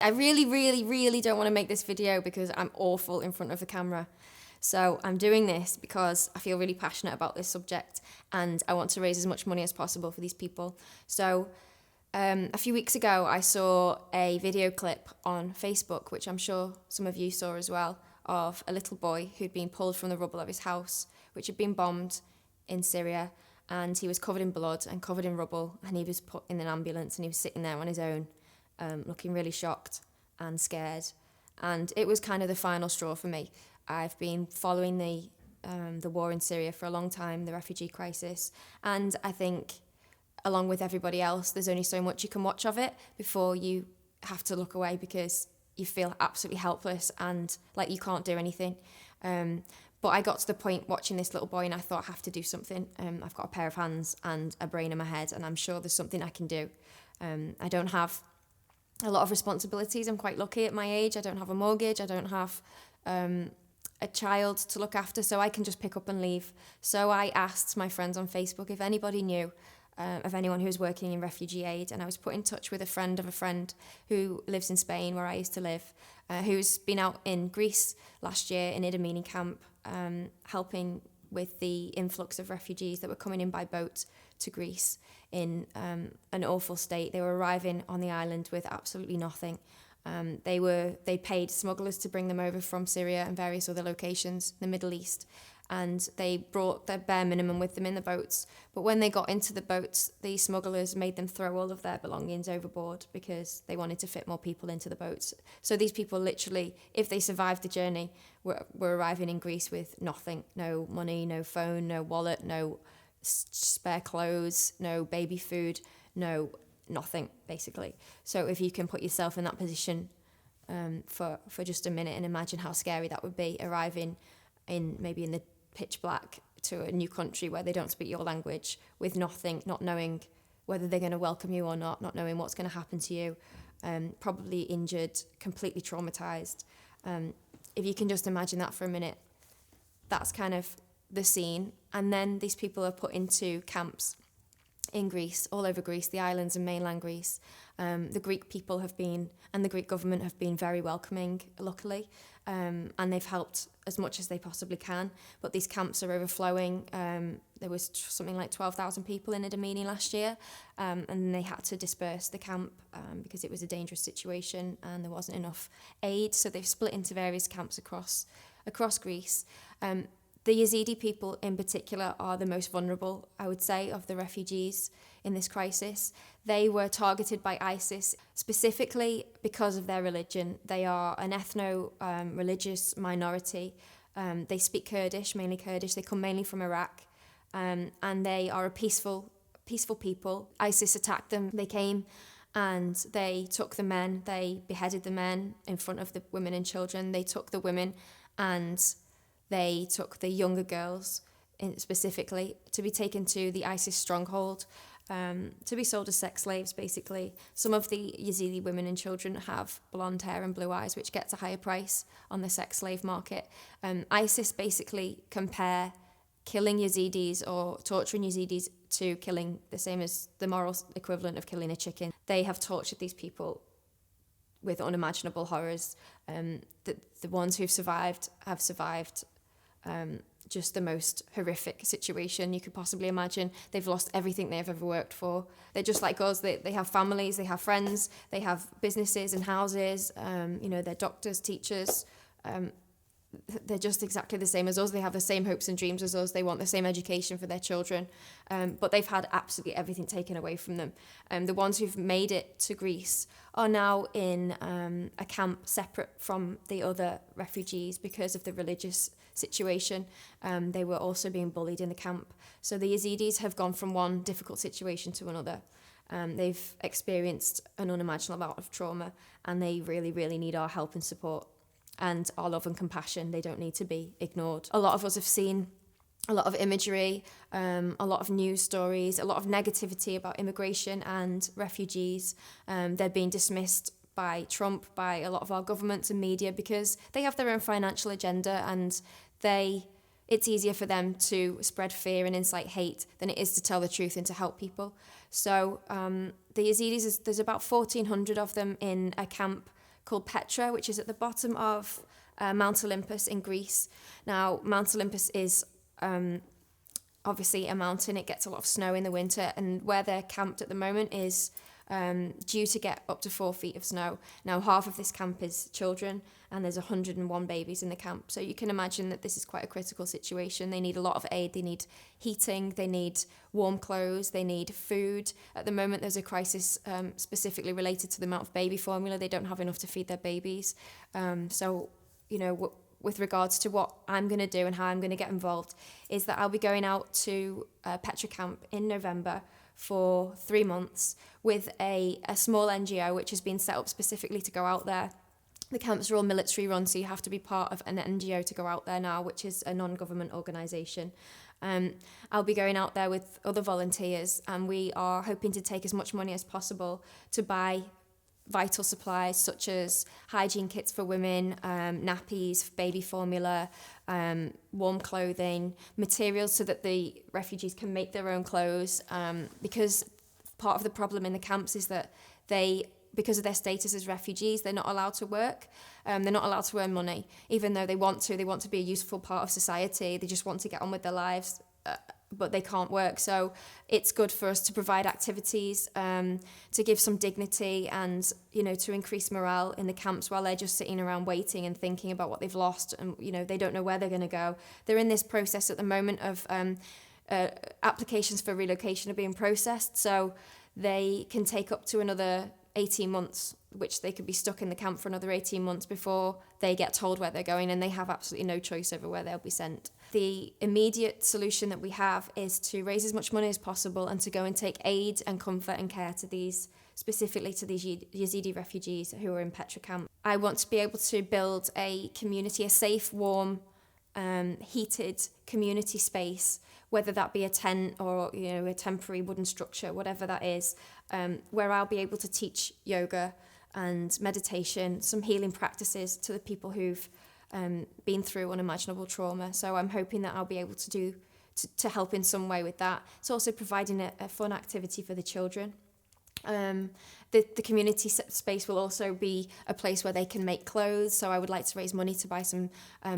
I really, really, really don't want to make this video because I'm awful in front of the camera. So I'm doing this because I feel really passionate about this subject and I want to raise as much money as possible for these people. So a few weeks ago, I saw a video clip on Facebook, which I'm sure some of you saw as well, of a little boy who'd been pulled from the rubble of his house, which had been bombed in Syria, and he was covered in blood and covered in rubble, and he was put in an ambulance and he was sitting there on his own, looking really shocked and scared. And it was kind of the final straw for me. I've been following the war in Syria for a long time, the refugee crisis, and I think, along with everybody else, there's only so much you can watch of it before you have to look away because you feel absolutely helpless and like you can't do anything. But I got to the point watching this little boy and I thought, I have to do something. I've got a pair of hands and a brain in my head, and I'm sure there's something I can do. I don't have a lot of responsibilities. I'm quite lucky at my age. I don't have a mortgage. I don't have a child to look after, so I can just pick up and leave. So I asked my friends on Facebook if anybody knew of anyone who was working in refugee aid, and I was put in touch with a friend of a friend who lives in Spain, where I used to live, who's been out in Greece last year in Idamini camp, helping with the influx of refugees that were coming in by boat to Greece in an awful state. They were arriving on the island with absolutely nothing. They paid smugglers to bring them over from Syria and various other locations in the Middle East, and they brought their bare minimum with them in the boats. But when they got into the boats, the smugglers made them throw all of their belongings overboard because they wanted to fit more people into the boats. So these people literally, if they survived the journey, were arriving in Greece with nothing. No money, no phone, no wallet, no spare clothes, no baby food, nothing, basically. So if you can put yourself in that position for just a minute and imagine how scary that would be, arriving in the pitch black to a new country where they don't speak your language with nothing, not knowing whether they're going to welcome you or not knowing what's going to happen to you, probably injured, completely traumatized. If you can just imagine that for a minute, that's kind of the scene. And then these people are put into camps in Greece, all over Greece, the islands and mainland Greece. The Greek people have been, and the Greek government have been very welcoming, luckily, and they've helped as much as they possibly can. But these camps are overflowing. There was something like 12,000 people in Idamini last year, and they had to disperse the camp because it was a dangerous situation and there wasn't enough aid. So they've split into various camps across Greece. The Yazidi people in particular are the most vulnerable, I would say, of the refugees in this crisis. They were targeted by ISIS specifically because of their religion. They are an ethno-religious minority. They speak Kurdish, mainly Kurdish. They come mainly from Iraq, and they are a peaceful people. ISIS attacked them. They came and they took the men. They beheaded the men in front of the women and children. They took the women and they took the younger girls specifically to be taken to the ISIS stronghold, to be sold as sex slaves, basically. Some of the Yazidi women and children have blonde hair and blue eyes, which gets a higher price on the sex slave market. ISIS basically compare killing Yazidis or torturing Yazidis to killing, the same as the moral equivalent of killing a chicken. They have tortured these people with unimaginable horrors. The ones who've survived have survived just the most horrific situation you could possibly imagine. They've lost everything they've ever worked for. They're just like us. They have families, they have friends, they have businesses and houses. They're doctors, teachers. They're just exactly the same as us. They have the same hopes and dreams as us. They want the same education for their children. But they've had absolutely everything taken away from them. The ones who've made it to Greece are now in a camp separate from the other refugees because of the religious situation. They were also being bullied in the camp. So the Yazidis have gone from one difficult situation to another. They've experienced an unimaginable amount of trauma, and they really, really need our help and support and our love and compassion. They don't need to be ignored. A lot of us have seen a lot of imagery, a lot of news stories, a lot of negativity about immigration and refugees. They're being dismissed by Trump, by a lot of our governments and media, because they have their own financial agenda, and it's easier for them to spread fear and incite hate than it is to tell the truth and to help people. So the Yazidis, there's about 1,400 of them in a camp called Petra, which is at the bottom of Mount Olympus in Greece. Now, Mount Olympus is obviously a mountain. It gets a lot of snow in the winter, and where they're camped at the moment is due to get up to 4 feet of snow. Now, half of this camp is children, and there's 101 babies in the camp. So you can imagine that this is quite a critical situation. They need a lot of aid. They need heating. They need warm clothes. They need food. At the moment, there's a crisis specifically related to the amount of baby formula. They don't have enough to feed their babies. So, you know, with regards to what I'm going to do and how I'm going to get involved, is that I'll be going out to Petra Camp in November for 3 months with a small NGO which has been set up specifically to go out there. The camps are all military run, so you have to be part of an NGO to go out there now, which is a non-government organisation. I'll be going out there with other volunteers, and we are hoping to take as much money as possible to buy vital supplies such as hygiene kits for women, nappies, baby formula, warm clothing, materials so that the refugees can make their own clothes, because part of the problem in the camps is that because of their status as refugees, they're not allowed to work. They're not allowed to earn money, even though they want to be a useful part of society. They just want to get on with their lives, but they can't work. So it's good for us to provide activities, to give some dignity and, you know, to increase morale in the camps while they're just sitting around waiting and thinking about what they've lost. And, you know, they don't know where they're going to go. They're in this process at the moment of applications for relocation are being processed. So they can take up to another 18 months, which they could be stuck in the camp for another 18 months before they get told where they're going, and they have absolutely no choice over where they'll be sent. The immediate solution that we have is to raise as much money as possible and to go and take aid and comfort and care to these, specifically to these Yazidi refugees who are in Petra Camp. I want to be able to build a community, a safe, warm, heated community space, whether that be a tent or, you know, a temporary wooden structure, whatever that is, where I'll be able to teach yoga and meditation, some healing practices to the people who've been through unimaginable trauma. So I'm hoping that I'll be able to help in some way with that. It's also providing a fun activity for the children. The community space will also be a place where they can make clothes, so I would like to raise money to buy some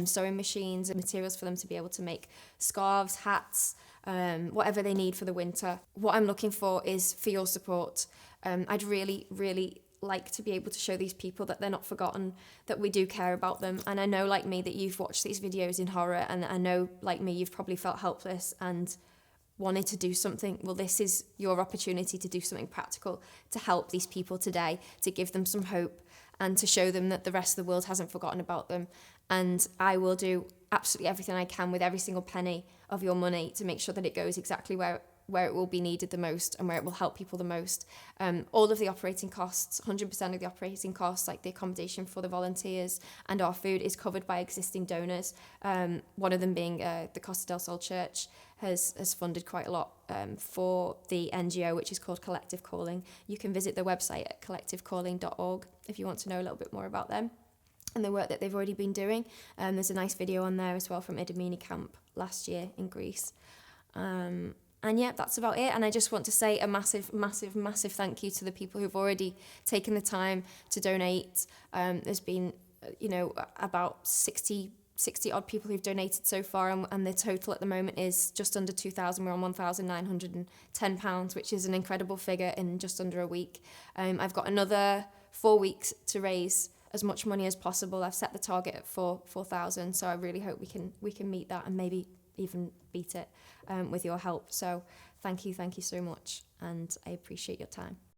sewing machines and materials for them to be able to make scarves, hats, whatever they need for the winter. What I'm looking for is for your support. I'd really, really like to be able to show these people that they're not forgotten, that we do care about them. And I know, like me, that you've watched these videos in horror, and I know, like me, you've probably felt helpless and wanted to do something. Well, this is your opportunity to do something practical to help these people today, to give them some hope and to show them that the rest of the world hasn't forgotten about them. And I will do absolutely everything I can with every single penny of your money to make sure that it goes exactly where it will be needed the most and where it will help people the most. All of the operating costs, 100% of the operating costs, like the accommodation for the volunteers and our food, is covered by existing donors. One of them being the Costa del Sol Church has funded quite a lot for the NGO, which is called Collective Calling. You can visit their website at collectivecalling.org if you want to know a little bit more about them and the work that they've already been doing. There's a nice video on there as well from Idamini Camp last year in Greece. And yeah, that's about it. And I just want to say a massive, massive, massive thank you to the people who've already taken the time to donate. There's been, you know, about 60 odd people who've donated so far, and the total at the moment is just under 2,000. We're on £1,910, which is an incredible figure in just under a week. I've got another 4 weeks to raise as much money as possible. I've set the target at 4,000, so I really hope we can meet that and maybe even beat it with your help. So thank you so much, and I appreciate your time.